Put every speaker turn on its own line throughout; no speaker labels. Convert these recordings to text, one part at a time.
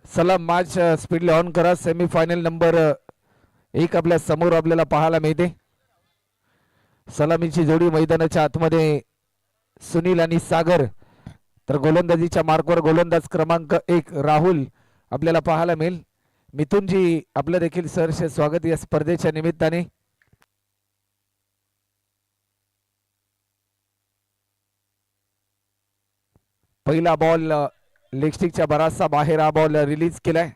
चला match speedly on करा. Semifinal number 1 आपल्या समोर आपल्याला पाहायला मिळते. सलामीची जोडी मैदानाच्या आतमध्ये सुनील आणि सागर, तर गोलंदाजीच्या मार्कवर गोलंदाज क्रमांक 1 राहुल आपल्याला पाहायला मिळेल. मिथुनजी आपलं देखील सहर्ष स्वागत या स्पर्धेच्या निमित्ताने. पहिला बॉल लेगस्टिकच्या बराचसा बाहेर हा बॉल रिलीज केलाय.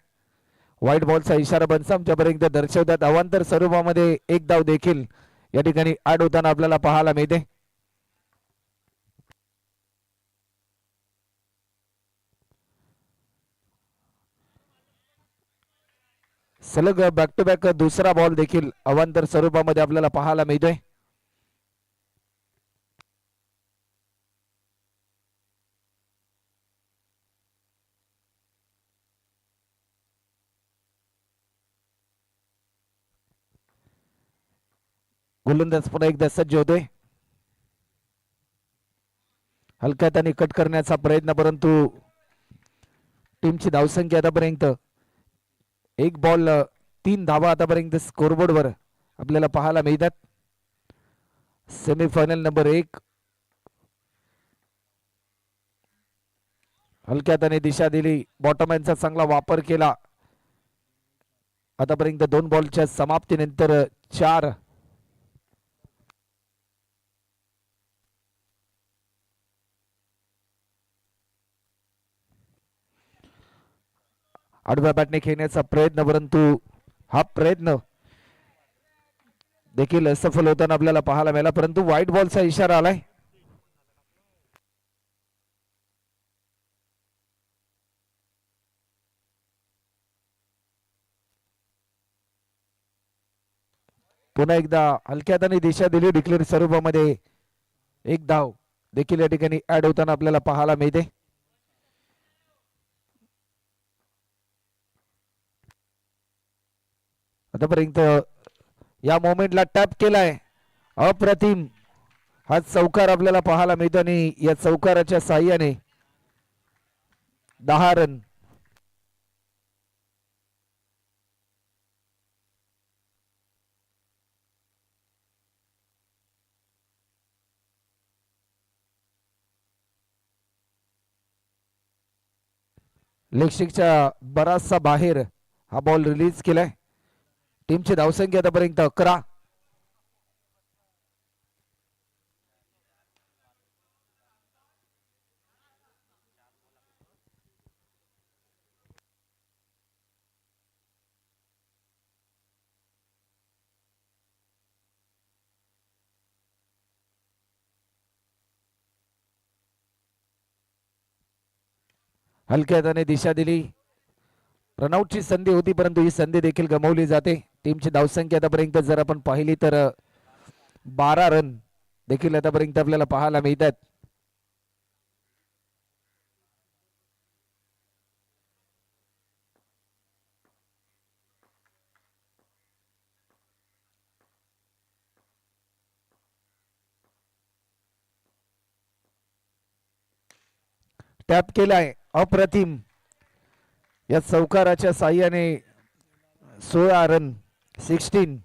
व्हाईट बॉलचा इशारा पंचांपर्यंत दर्शवतात. अवांतर स्वरूपामध्ये एक धाव देखील या ठिकाणी ऍड होताना आपल्याला पाहायला मिळते. सलग बॅक टू बॅक दुसरा बॉल देखील अवांतर स्वरूपामध्ये आपल्याला पाहायला मिळतोय. गोलंदाज पुन्हा एकदा सज्ज होतोय. हलक्यात आणि कट करण्याचा प्रयत्न, परंतु टीमची धावसंख्या आतापर्यंत 1 बॉल 3 धावा आतापर्यंत स्कोरबोर्डवर आपल्याला पाहायला मिळतात. सेमीफायनल नंबर 1 हलक्यात आणि दिशा दिली. बॉटमॅनचा चांगला वापर केला. आतापर्यंत 2 बॉलच्या समाप्तीनंतर 4. आडव्या बॅटने खेळण्याचा प्रयत्न, परंतु हा प्रयत्न देखील सफल होताना आपल्याला पाहायला मिळाला. परंतु व्हाईट बॉलचा इशारा आलाय. पुन्हा एकदा हलक्यात आणि दिशा दिली. डिक्लेअर स्वरूपामध्ये 1 धाव देखील या ठिकाणी ऍड होताना आपल्याला पाहायला मिळते. आतापर्यंत या मोमेंटला टॅप केलाय. अप्रतिम हा चौकार आपल्याला पाहायला मिळतो आणि या चौकाराच्या साह्याने 10 रन. लेगस्टिकच्या बराचसा बाहेर हा बॉल रिलीज केलाय. टीमची धावसंख्या आतापर्यंत 11. हलक्यात आणि दिशा दिली. रनआउटची संधी होती, परंतु ही संधी देखील गमावली जाते. टीमची धावसंख्या आतापर्यंत जर आपण पाहिली तर 12 रन देखील आतापर्यंत आपल्याला पाहायला मिळतात. टॅप केलाय. अप्रतिम या चौकाराच्या साह्याने 16 रन. 16.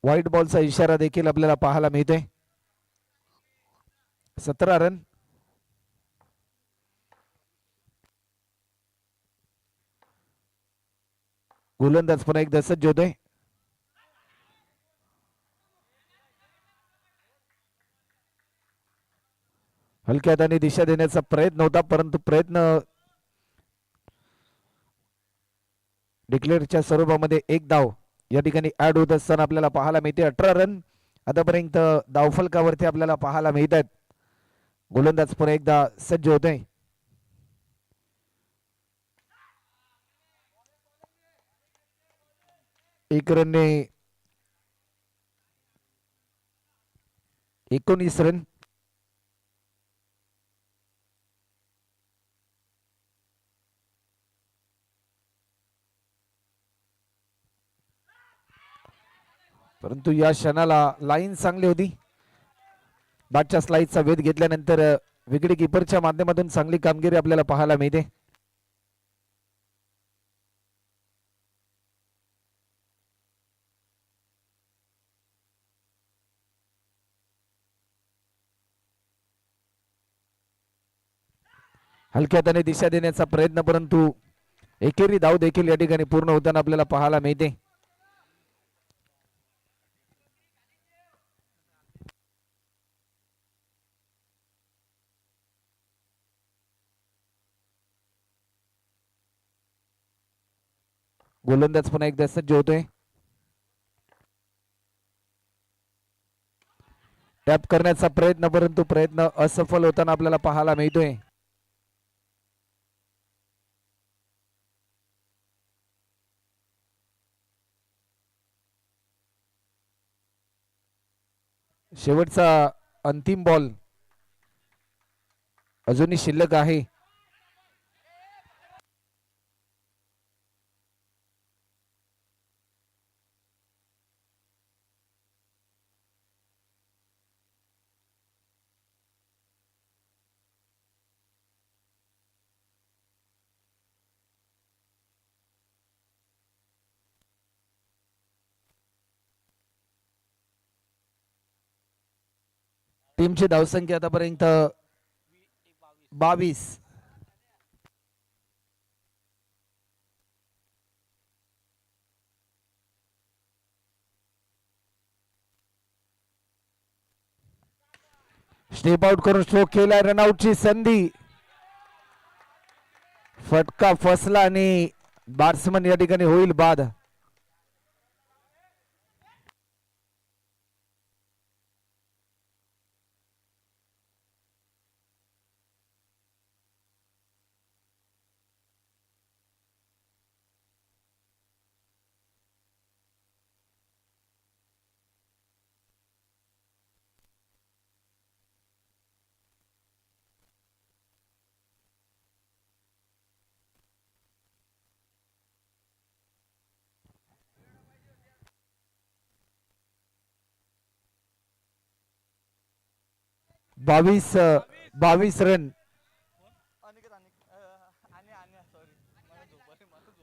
व्हाईट बॉलचा इशारा देखील आपल्याला पाहायला मिळतोय. 17 रन. गोलंदाज पुन्हा एकदा सज्ज होतोय. हलक्या हाताने दिशा देण्याचा प्रयत्न होता, परंतु प्रयत्न डिक्लेअरच्या स्वरूपामध्ये एक धाव या ठिकाणी ऍड होत असताना आपल्याला पाहायला मिळते. 18 रन आतापर्यंत धावफलकावरती आपल्याला पाहायला मिळत आहेत. गोलंदाज पुन्हा एकदा सज्ज होतोय. एक रनने 19 रन. परंतु या क्षणाला लाईन चांगली होती. बॅटच्या स्लाइडचा वेध घेतल्यानंतर विकेट किपरच्या माध्यमातून चांगली कामगिरी आपल्याला पाहायला मिळते. हलक्या हाताने दिशा देण्याचा प्रयत्न, परंतु एकेरी धाव देखील या ठिकाणी पूर्ण होताना आपल्याला पाहायला मिळते. गोलंदाज पुन्हा एकदा सज्ज होतोय. टॅप करण्याचा प्रयत्न, परंतु प्रयत्न असफल होताना आपल्याला पाहायला मिळतोय. शेवटचा अंतिम बॉल अजूनही शिल्लक आहे. टीमची धावसंख्या आतापर्यंत 22. स्टेप आउट करून स्ट्रोक केलाय. रनआउटची संधी. फटका फसला आणि बॅट्समन या ठिकाणी होईल बाद. बावीस रन.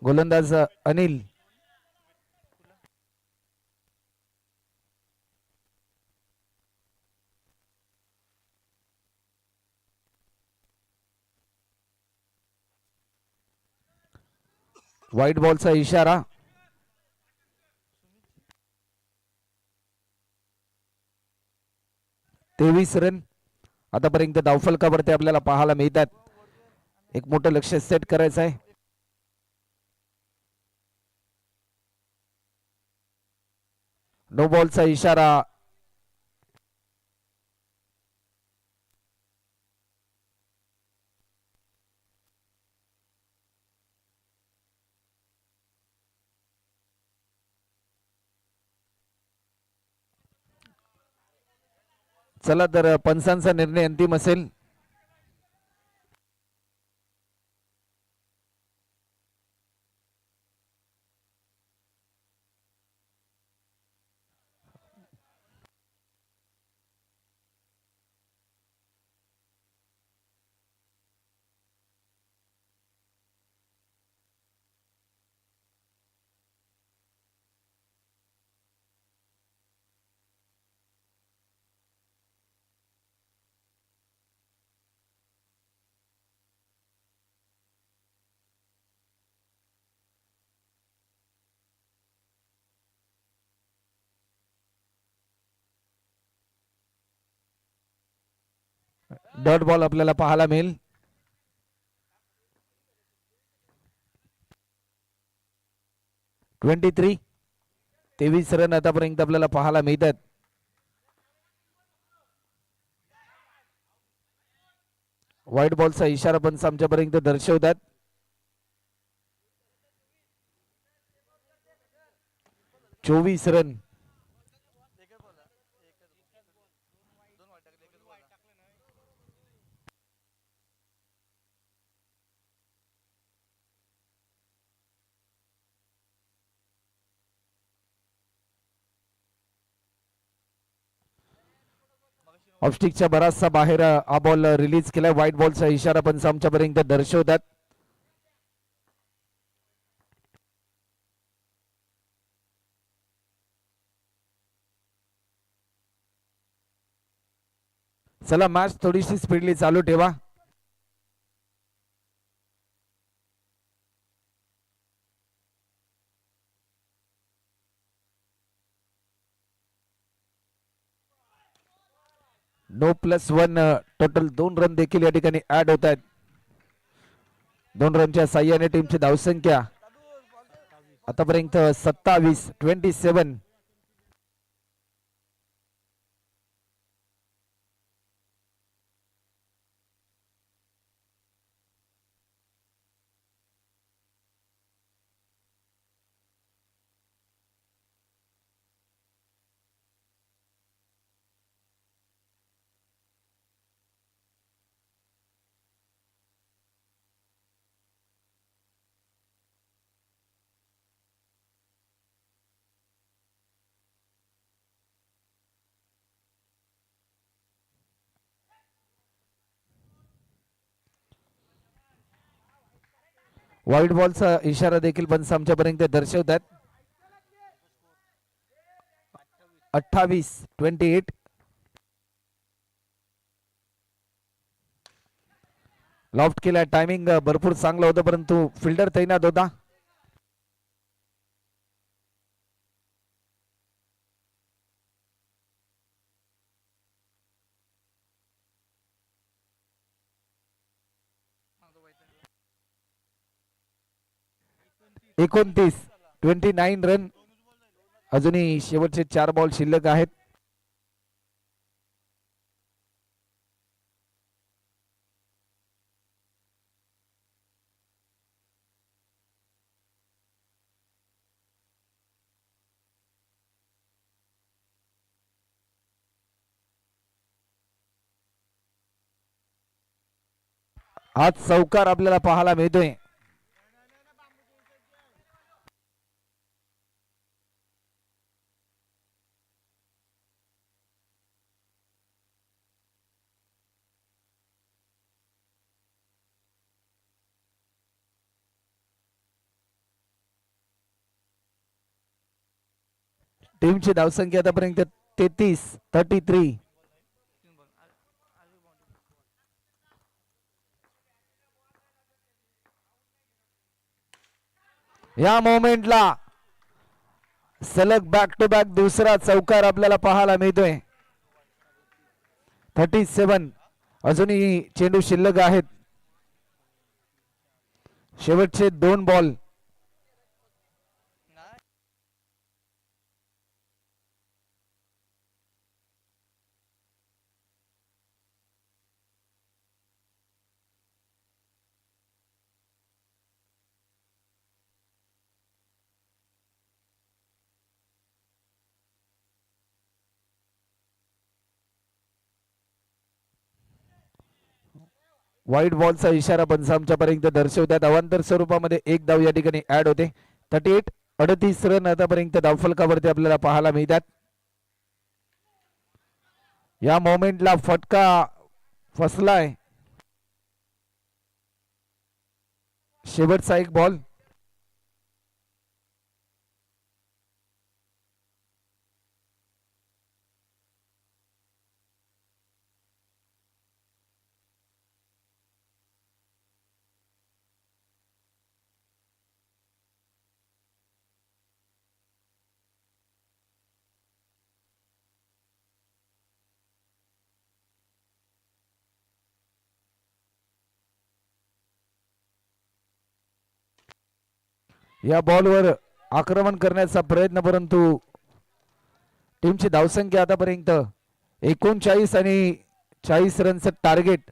गोलंदाज अनिल. व्हाईट बॉलचा इशारा. तेवीस रन आतापर्यंत धावफलकावरती आपल्याला पाहायला मिळतात. एक मोठं लक्ष सेट करायचं आहे. नो बॉलचा इशारा. चला तर पंचांचा निर्णय अंतिम असेल. डॉट बॉल आपल्याला पाहायला मिळेल. (23) 23 रन आतापर्यंत आपल्याला पाहायला मिळतात. व्हाईट बॉलचा इशारा पंच आमच्यापर्यंत दर्शवतात. 24 रन. ऑफस्टिकच्या बराचसा बाहेर हा बॉल रिलीज केलाय. व्हाईट बॉलचा इशारा पंच आमच्यापर्यंत दर्शवतात. चला मॅच थोडीशी स्पीडली चालू ठेवा. (No+1) टोटल 2 रन देखील या ठिकाणी ऍड होत आहेत. 2 रनच्या साह्याने टीमची धावसंख्या आतापर्यंत 27. व्हाईट बॉलचा इशारा देखील पंच आमच्यापर्यंत दर्शवतात. 28. लॉफ्ट केला. टायमिंग भरपूर चांगलं होतं परंतु फिल्डर तैनात होता. (29) 29 रन. अजूनही शेवटचे 4 बॉल शिल्लक आहेत. आज चौकार आपल्याला पाहायला मिळतोय. टीमची धावसंख्या आतापर्यंत 33. या मोमेंटला सलग बॅक टू बॅक दुसरा चौकार आपल्याला पाहायला मिळतोय. 37. अजूनही चेंडू शिल्लक आहेत. शेवटचे 2 बॉल. व्हाईट बॉलचा इशारा पंच आमच्यापर्यंत दर्शवतात. अवांतर स्वरूपामध्ये 1 धाव या ठिकाणी ऍड होते. 38. 38 रन आतापर्यंत धावफलकावरती आपल्याला पाहायला मिळतात. या मोमेंटला फटका फसलाय. शेवटचा 1 बॉल. या बॉलवर आक्रमण करण्याचा प्रयत्न, परंतु टीमची धावसंख्या आतापर्यंत 39 आणि 40 रनचं टार्गेट.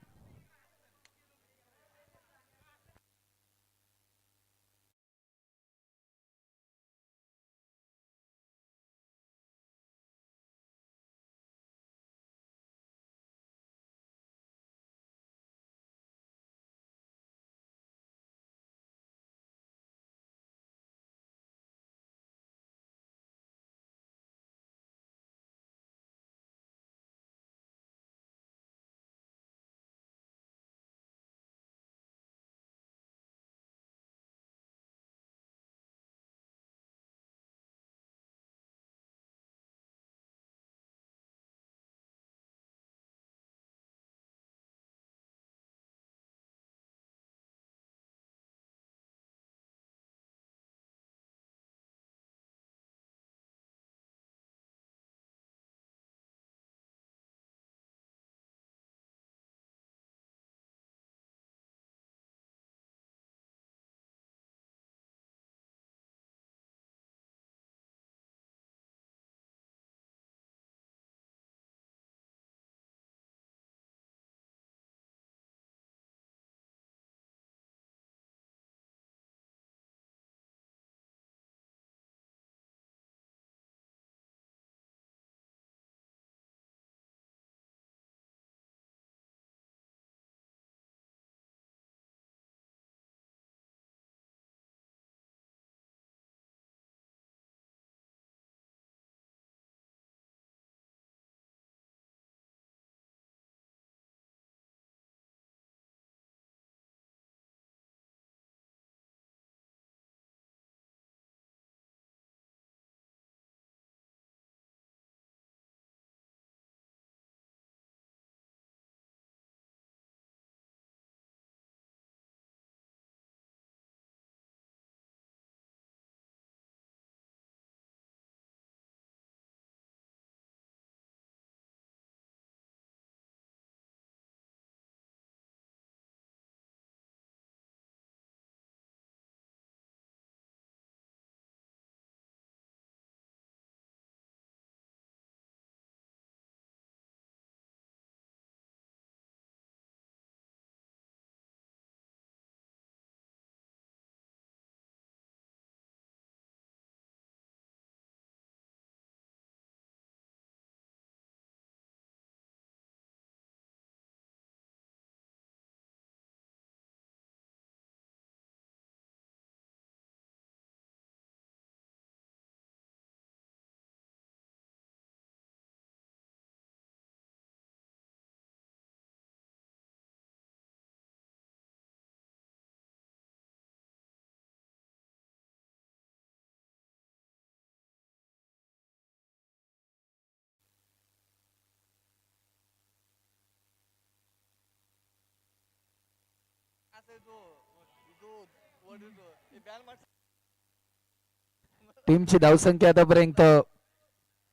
टीमची धावसंख्या आतापर्यंत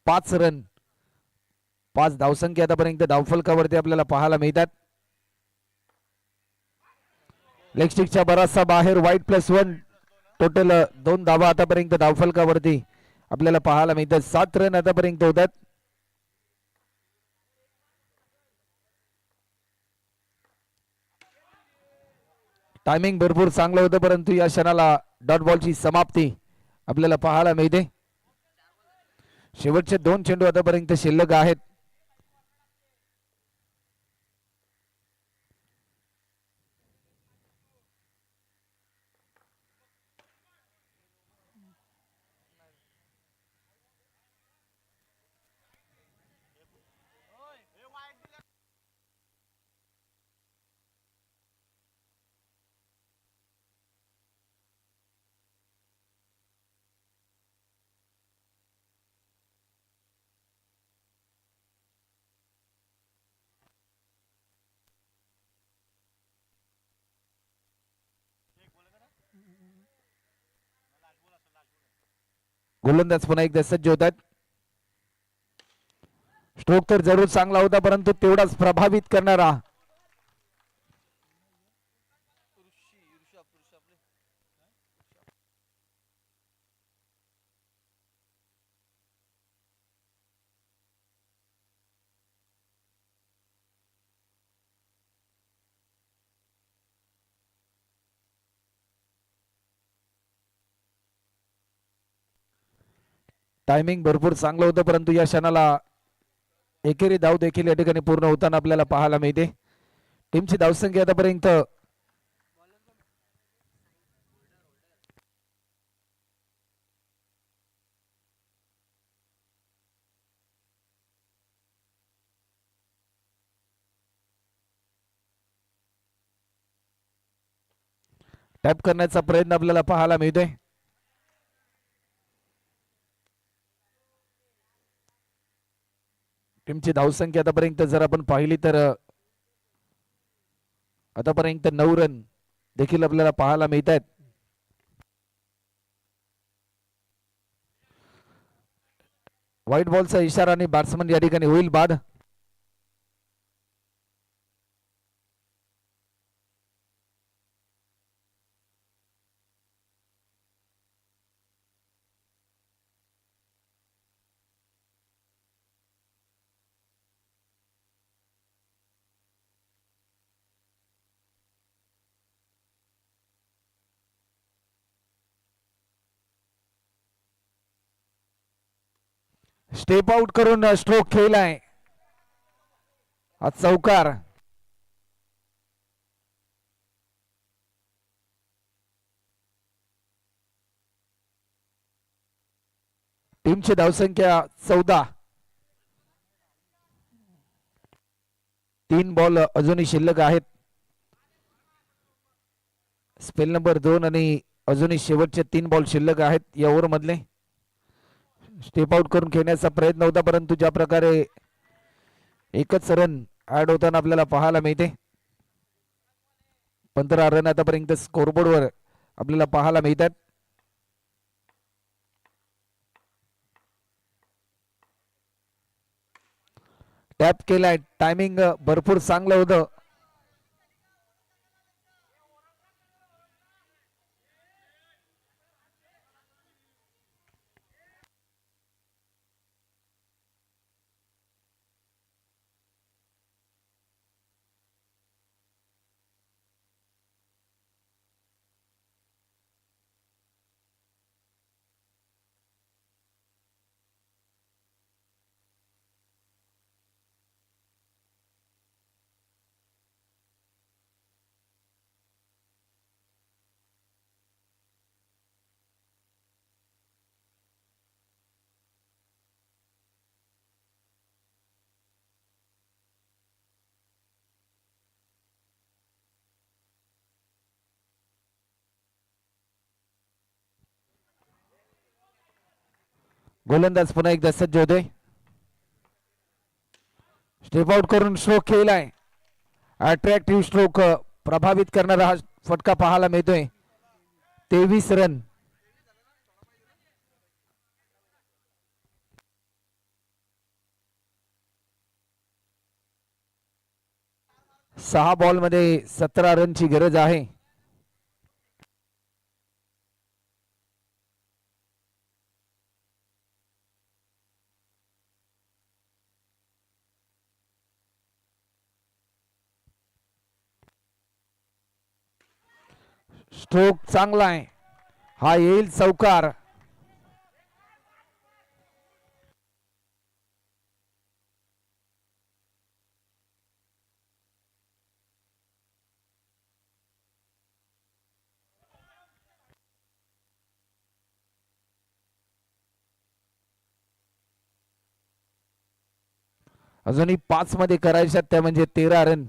5 रन, 5 धावसंख्या आतापर्यंत धावफलकावरती आपल्याला पाहायला मिळतात. लेग स्टिकच्या बराचसा बाहेर, वाईट +1, टोटल 2 धावा आतापर्यंत धावफलकावरती आपल्याला पाहायला मिळतात. 7 रन आतापर्यंत होतात. टायमिंग भरपूर चांगलं होतं, परंतु या क्षणाला डॉट बॉलची समाप्ती आपल्याला पाहायला मिळते. शेवटचे 2 चेंडू आतापर्यंत शिल्लक आहेत. गोलंदाज पुन्हा एकदा सज्ज होतात. स्ट्रोक तर जरूर चांगला होता, परंतु तेवढाच प्रभावित करणारा टायमिंग भरपूर चांगलं होतं, परंतु या क्षणाला एकेरी धाव देखील या ठिकाणी पूर्ण होताना आपल्याला पाहायला मिळते. टीमची धावसंख्या आतापर्यंत टॅप करण्याचा प्रयत्न आपल्याला पाहायला मिळतोय. टीमची धावसंख्या आतापर्यंत जर आपण पाहिली तर आतापर्यंत 9 रन देखील आपल्याला पाहायला मिळत आहेत. व्हाईट बॉलचा इशारा आणि बॅट्समन या ठिकाणी होईल बाद. स्टेप आउट करून स्ट्रोक खेळलाय हा चौकार. टीमची धावसंख्या 14. 3 बॉल अजूनही शिल्लक आहेत. स्पेल नंबर 2 आणि अजूनही शेवटचे 3 बॉल शिल्लक आहेत या ओव्हर मधले. स्टेप आउट करून खेळण्याचा प्रयत्न होता, परंतु ज्या प्रकारे एकच रन ऍड होताना आपल्याला पाहायला मिळते. 15 रन आतापर्यंत स्कोरबोर्डवर आपल्याला पाहायला मिळतात. टॅप केलाय, टायमिंग भरपूर चांगलं होतं. गोलंदाज पुन्हा एकदा सज्ज होतोय. स्टेप आउट करून स्ट्रोक खेळलाय. अट्रॅक्टिव्ह स्ट्रोक, प्रभावित करणारा हा फटका पाहायला मिळतोय. 23 रन. सहा बॉल मध्ये 17 रनची गरज आहे. स्ट्रोक चांगला आहे, हा येईल चौकार. अजूनही 5 मध्ये करायच्यात त्या म्हणजे 13 रन.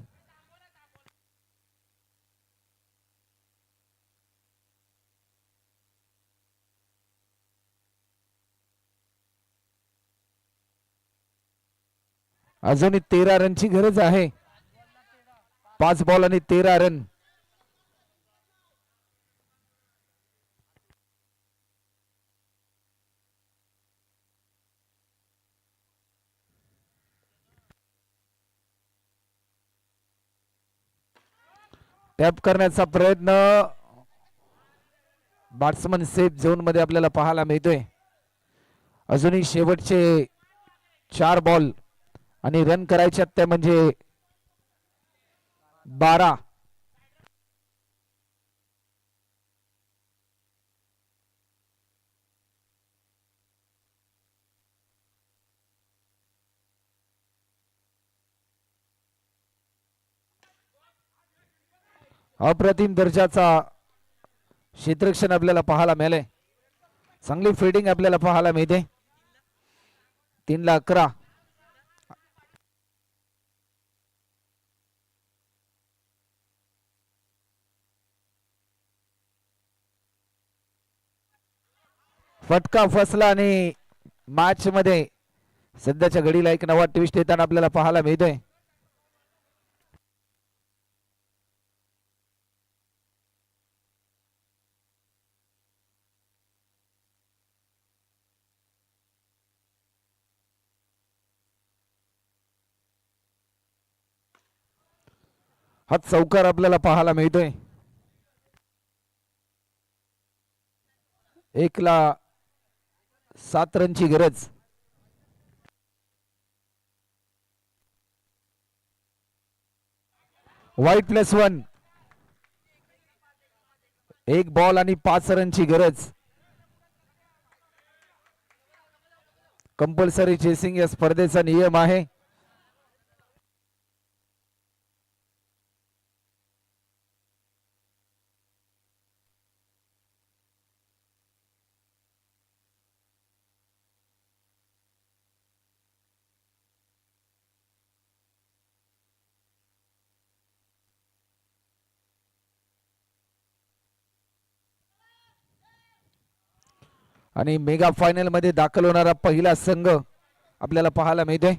अजूनही 13 रनची गरज आहे. 5 बॉल आणि 13 रन. टॅप करण्याचा प्रयत्न बॅट्समन सेफ झोन मध्ये आपल्याला पाहायला मिळतोय. अजूनही शेवटचे 4 बॉल आणि रन करायच्यात त्या म्हणजे 12. अप्रतिम दर्जाचा क्षेत्ररक्षण आपल्याला पाहायला मिळाले. चांगली फिल्डिंग आपल्याला पाहायला मिळते. 3-11. फटका फसला आणि मॅच मध्ये सध्याच्या घडीला एक नवा ट्विस्ट येताना आपल्याला पाहायला मिळतोय. हा चौकार आपल्याला पाहायला मिळतोय. 1ला 7 रनची गरज. वाईट +1. 1 बॉल आणि 5 रनची गरज. कंपल्सरी चेसिंग या स्पर्धेचा नियम आहे. आणि मेगा फायनल मध्ये दाखल होणारा पहिला संघ आपल्याला पाहायला मिळतोय.